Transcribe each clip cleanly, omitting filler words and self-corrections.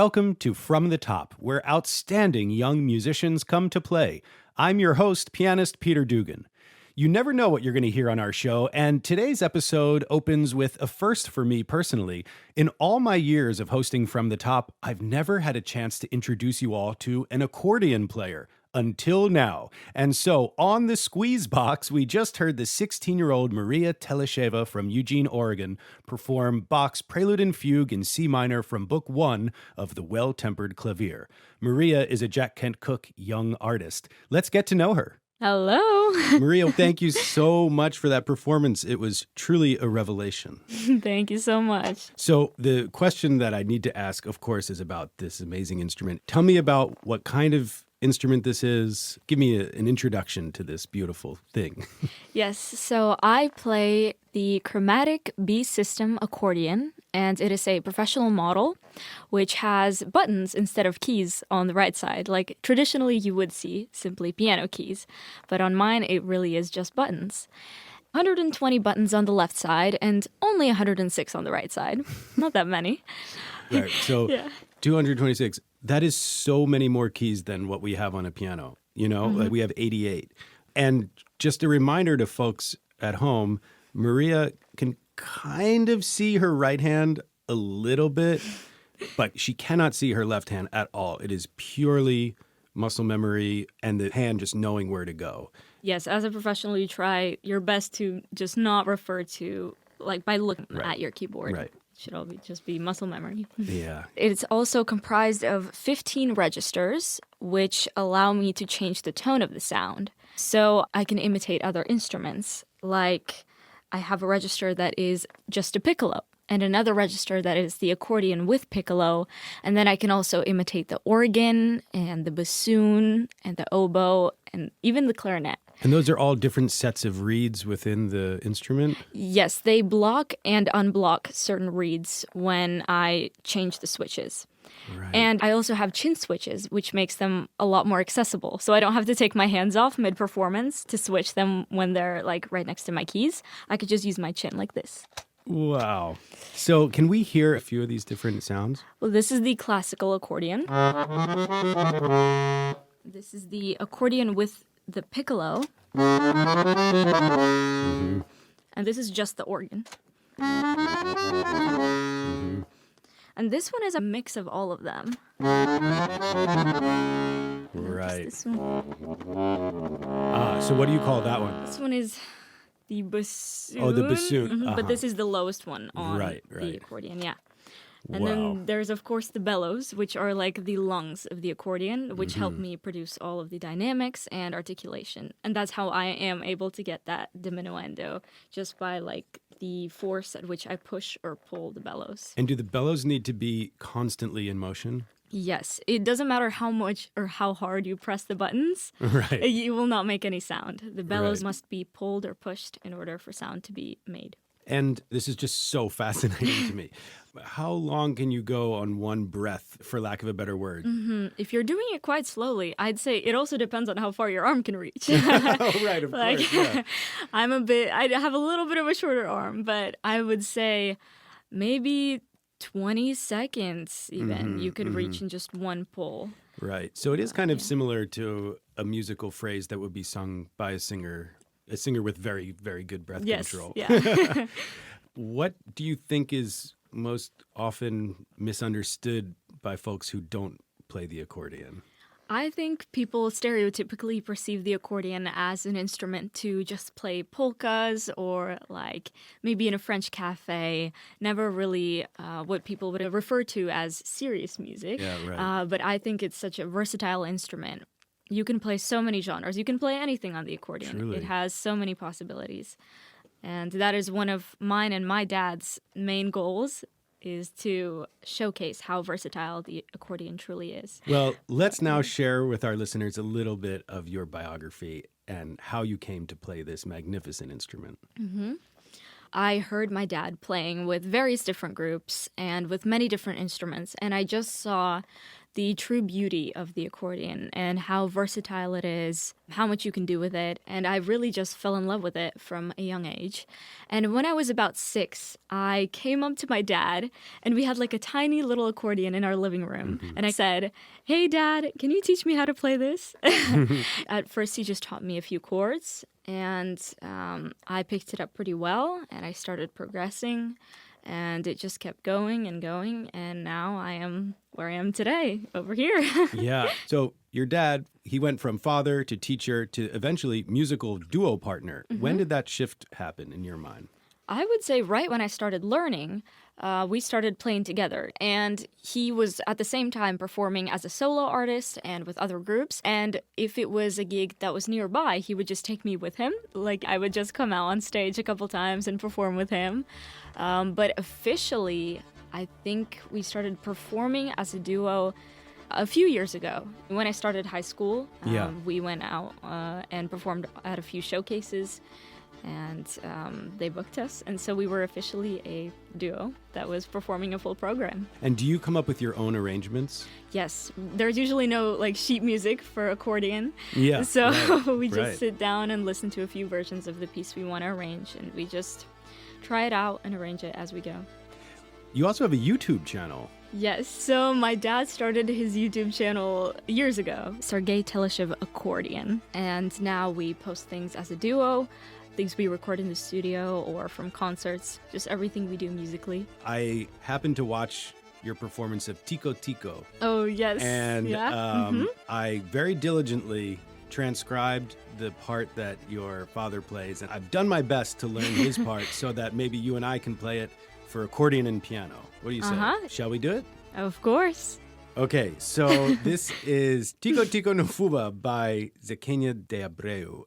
Welcome to From the Top, where outstanding young musicians come to play. I'm your host, pianist Peter Dugan. You never know what you're going to hear on our show, and today's episode opens with a first for me personally. In all my years of hosting From the Top, I've never had a chance to introduce you all to an accordion player. Until now. And so on the squeeze box, we just heard the 16-year-old Maria Telesheva from Eugene, Oregon, perform Bach's Prelude and Fugue in C minor from Book 1 of The Well-Tempered Clavier. Maria is a Jack Kent Cooke young artist. Let's get to know her. Hello. Maria, thank you so much for that performance. It was truly a revelation. Thank you so much. So the question that I need to ask, of course, is about this amazing instrument. Tell me about what kind of instrument this is. Give me an introduction to this beautiful thing. Yes, so I play the chromatic B system accordion, and it is a professional model which has buttons instead of keys on the right side. Like traditionally you would see simply piano keys, but on mine it really is just buttons. 120 buttons on the left side and only 106 on the right side. Not that many. Right, so Yeah. 226. That is so many more keys than what we have on a piano. You know, like we have 88. And just a reminder to folks at home, Maria can kind of see her right hand a little bit, but she cannot see her left hand at all. It is purely muscle memory and the hand just knowing where to go. Yes, as a professional, you try your best to just not refer to, like, by looking at your keyboard. Right. It should all just be muscle memory. Yeah. It's also comprised of 15 registers, which allow me to change the tone of the sound. So I can imitate other instruments. Like, I have a register that is just a piccolo, and another register that is the accordion with piccolo. And then I can also imitate the organ and the bassoon and the oboe and even the clarinet. And those are all different sets of reeds within the instrument? Yes, they block and unblock certain reeds when I change the switches. Right. And I also have chin switches, which makes them a lot more accessible. So I don't have to take my hands off mid-performance to switch them when they're like right next to my keys. I could just use my chin like this. Wow. So can we hear a few of these different sounds? Well, this is the classical accordion. This is the accordion with the piccolo. Mm-hmm. And this is just the organ. Mm-hmm. And this one is a mix of all of them. Right. This one. So what do you call that one? This one is the bassoon. Oh, the bassoon. Mhm, But this is the lowest one on Right. the accordion, yeah. And Wow. then there's, of course, the bellows, which are like the lungs of the accordion, which help me produce all of the dynamics and articulation. And that's how I am able to get that diminuendo, just by like the force at which I push or pull the bellows. And do the bellows need to be constantly in motion? Yes, it doesn't matter how much or how hard you press the buttons, Right. you will not make any sound. The bellows Right. must be pulled or pushed in order for sound to be made. And this is just so fascinating to me. How long can you go on one breath, for lack of a better word? If you're doing it quite slowly, I'd say it also depends on how far your arm can reach. Oh, right, of Like, course. Yeah. I have a little bit of a shorter arm, but I would say maybe 20 seconds even you could reach in just one pull. Right. So it is kind of similar to a musical phrase that would be sung by a singer with very, very good breath control. Yeah. What do you think is most often misunderstood by folks who don't play the accordion? I think people stereotypically perceive the accordion as an instrument to just play polkas or like maybe in a French cafe, never really what people would refer to as serious music. Yeah, right. But I think it's such a versatile instrument. You can play so many genres. You can play anything on the accordion. Truly. It has so many possibilities. And that is one of mine and my dad's main goals, is to showcase how versatile the accordion truly is. Well, let's now share with our listeners a little bit of your biography and how you came to play this magnificent instrument. I heard my dad playing with various different groups and with many different instruments, and I just saw the true beauty of the accordion and how versatile it is, how much you can do with it. And I really just fell in love with it from a young age. And when I was about 6, I came up to my dad and we had like a tiny little accordion in our living room. And I said, "Hey, Dad, can you teach me how to play this?" At first, he just taught me a few chords and I picked it up pretty well and I started progressing. And it just kept going, and now I am where I am today, over here. Yeah. So your dad, he went from father to teacher to eventually musical duo partner. When did that shift happen in your mind? I would say right when I started learning, we started playing together. And he was at the same time performing as a solo artist and with other groups. And if it was a gig that was nearby, he would just take me with him. Like I would just come out on stage a couple times and perform with him. But officially, I think we started performing as a duo a few years ago. When I started high school, we went out and performed at a few showcases. And they booked us, and so we were officially a duo that was performing a full program. And do you come up with your own arrangements? Yes, there's usually no like sheet music for accordion. Yeah. So right, we just right. sit down and listen to a few versions of the piece we want to arrange, and we just try it out and arrange it as we go. You also have a YouTube channel. Yes, so my dad started his YouTube channel years ago, Sergei Telesheva Accordion, and now we post things as a duo, things we record in the studio or from concerts, just everything we do musically. I happened to watch your performance of Tiko Tiko. Oh, yes. And I very diligently transcribed the part that your father plays. And I've done my best to learn his part so that maybe you and I can play it for accordion and piano. What do you say? Shall we do it? Of course. Okay, so this is Tiko Tiko no Fuba by Zequinha de Abreu.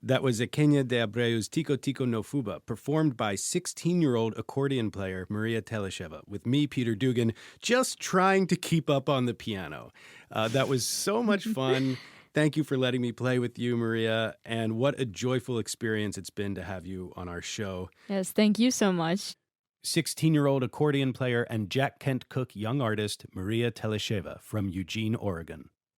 That was Zequinha de Abreu's Tiko Tiko no Fuba, performed by 16-year-old accordion player Maria Telesheva, with me, Peter Dugan, just trying to keep up on the piano. That was so much fun. Thank you for letting me play with you, Maria, and what a joyful experience it's been to have you on our show. Yes, thank you so much. 16-year-old accordion player and Jack Kent Cooke young artist Maria Telesheva from Eugene, Oregon.